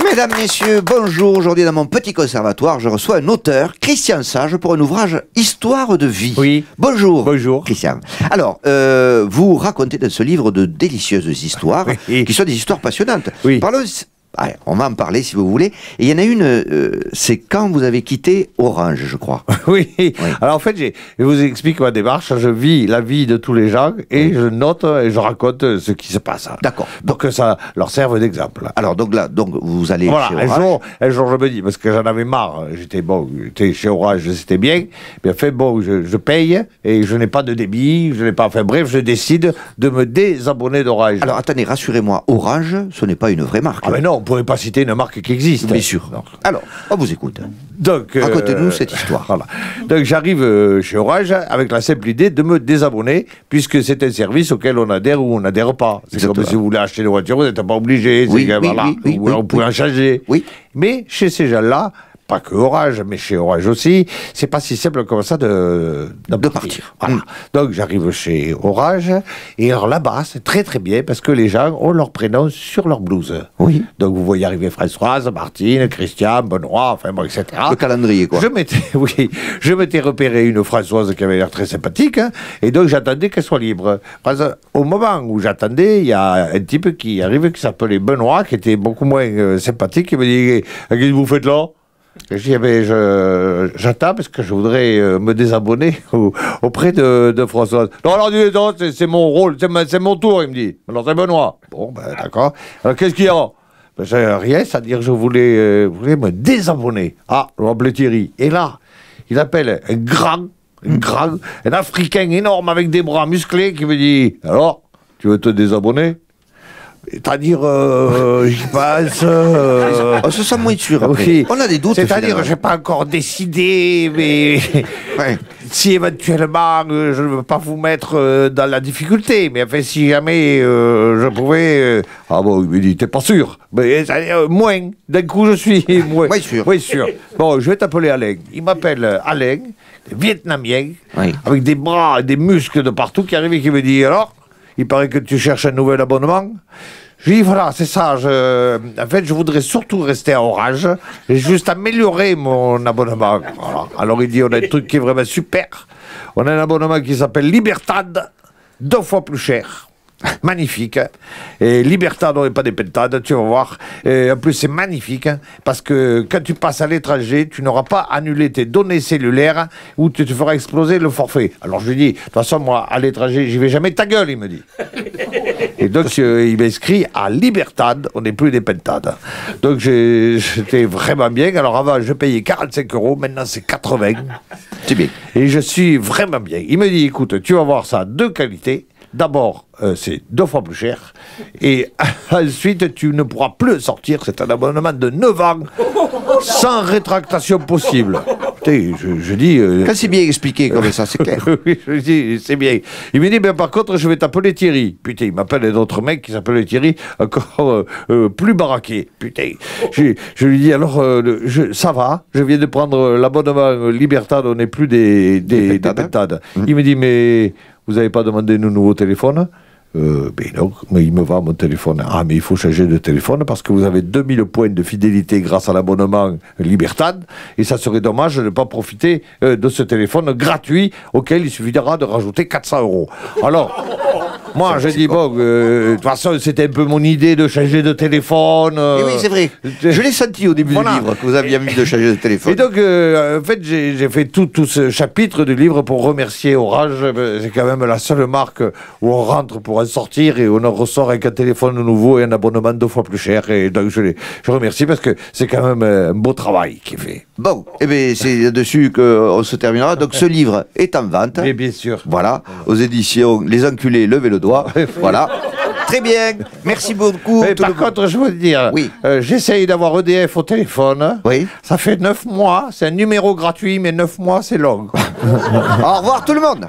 Mesdames, messieurs, bonjour. Aujourd'hui, dans mon petit conservatoire, je reçois un auteur, Christian Sage, pour un ouvrage Histoire de vie. Oui. Bonjour. Bonjour. Christian. Alors, vous racontez dans ce livre de délicieuses histoires, Oui. qui sont des histoires passionnantes. Oui. Parlons... Allez, on va en parler si vous voulez. Et il y en a une, c'est quand vous avez quitté Orange, je crois. Oui. Alors en fait, je vous explique ma démarche. Je vis la vie de tous les gens et je note et je raconte ce qui se passe. D'accord. Pour que ça leur serve d'exemple. Alors, donc là, vous allez Voilà, chez Orange. un jour, je me dis, parce que j'en avais marre, j'étais chez Orange, c'était bien, mais en fait, bon, je paye et je n'ai pas de débit, enfin bref, je décide de me désabonner d'Orange. Alors, attendez, rassurez-moi, Orange, ce n'est pas une vraie marque. Ah mais non, on ne pourrait pas citer une marque qui existe. Bien sûr. Non. Alors, on vous écoute. Donc, racontez-nous cette histoire. Voilà. Donc j'arrive chez Orange avec la simple idée de me désabonner, puisque c'est un service auquel on adhère ou on n'adhère pas. C'est Exactement. comme si vous voulez acheter une voiture, vous n'êtes pas obligé. Oui, c'est- oui, voilà. oui, Ou alors oui, vous pouvez oui. en changer. Oui. Mais chez ces gens-là, pas que Orange, mais chez Orange aussi, c'est pas si simple comme ça de partir. Voilà. Donc j'arrive chez Orange, et alors là-bas, c'est très très bien, parce que les gens ont leur prénom sur leur blouse. Oui. Donc vous voyez arriver Françoise, Martine, Christian, Benoît, enfin bon, etc. Le calendrier, quoi. Je m'étais repéré une Françoise qui avait l'air très sympathique, hein, et donc j'attendais qu'elle soit libre. Parce qu'au moment où j'attendais, il y a un type qui arrive qui s'appelait Benoît, qui était beaucoup moins sympathique, qui me dit « Qu'est-ce que vous faites là ?» Je dis, eh ben, j'attends parce que je voudrais me désabonner auprès de Françoise. Non, alors, non, c'est mon rôle, c'est mon tour, il me dit. Alors, c'est Benoît. Bon, ben, d'accord. Alors, qu'est-ce qu'il y a? Ben, j'ai rien, c'est-à-dire que je voulais me désabonner. Ah, je m'appelais Thierry. Et là, il appelle un Africain énorme avec des bras musclés qui me dit, alors, tu veux te désabonner? C'est-à-dire, j'y passe. On se sent moins sûr après. Oui. On a des doutes. C'est-à-dire, finalement. je n'ai pas encore décidé, mais Ouais. si éventuellement je ne veux pas vous mettre dans la difficulté, mais enfin, si jamais je pouvais. Ah bon, il me dit, t'es pas sûr? Mais moins. D'un coup, je suis moins. Moins sûr. Oui, sûr. Bon, je vais t'appeler Alain. Il m'appelle Alain, vietnamien, Oui. avec des bras et des muscles de partout, qui arrive et qui me dit, alors, il paraît que tu cherches un nouvel abonnement. Je dis, voilà, c'est ça. En fait, je voudrais surtout rester à Orange et juste améliorer mon abonnement. Voilà. Alors, il dit, on a un truc qui est vraiment super. On a un abonnement qui s'appelle Libertad, 2 fois plus cher. Magnifique. Hein. Et Libertad, on n'est pas des pentades, tu vas voir. Et en plus, c'est magnifique hein, parce que quand tu passes à l'étranger, tu n'auras pas annulé tes données cellulaires ou tu te feras exploser le forfait. Alors, je lui dis, de toute façon, moi, à l'étranger, j'y vais jamais, ta gueule, il me dit. Et donc, il m'inscrit à Libertad, on n'est plus des pentades. Donc, j'étais vraiment bien. Alors, avant, je payais 45 €, maintenant, c'est 80. C'est bien. Et je suis vraiment bien. Il me dit, écoute, tu vas voir ça, 2 qualités. D'abord, c'est 2 fois plus cher. Et ensuite, tu ne pourras plus sortir. C'est un abonnement de 9 ans, sans rétractation possible. Putain, je dis... Quand c'est bien expliqué comme ça, c'est clair. Oui, je dis, c'est bien. Il me dit, ben, par contre, je vais t'appeler Thierry. Putain, il m'appelle un autre mec qui s'appelle Thierry, encore plus baraqué. Putain. Je lui dis, alors, ça va, je viens de prendre l'abonnement Libertad, on n'est plus des pentades. Il me dit, mais vous n'avez pas demandé un nouveau téléphone? Ben non, mais il me vend mon téléphone. Ah, mais il faut changer de téléphone parce que vous avez 2000 points de fidélité grâce à l'abonnement Libertad et ça serait dommage de ne pas profiter de ce téléphone gratuit auquel il suffira de rajouter 400 €. Alors, moi, je dis, bon, de toute façon, c'était un peu mon idée de changer de téléphone. Et oui, c'est vrai. Je l'ai senti au début Voilà. du livre que vous aviez envie de changer de téléphone. Et donc, en fait, j'ai fait tout ce chapitre du livre pour remercier Orange. C'est quand même la seule marque où on rentre pour en sortir et on en ressort avec un téléphone nouveau et un abonnement 2 fois plus cher. Et donc, je remercie parce que c'est quand même un beau travail qui est fait. Bon, eh bien, c'est là-dessus qu'on se terminera. Donc, ce livre est en vente. Mais bien sûr. Voilà, aux éditions Les Enculés, levez le doigt. Voilà. Très bien. Merci beaucoup. Mais par contre, je veux dire, Oui. j'essaye d'avoir EDF au téléphone. Oui. Ça fait 9 mois. C'est un numéro gratuit, mais 9 mois, c'est long. Au revoir tout le monde.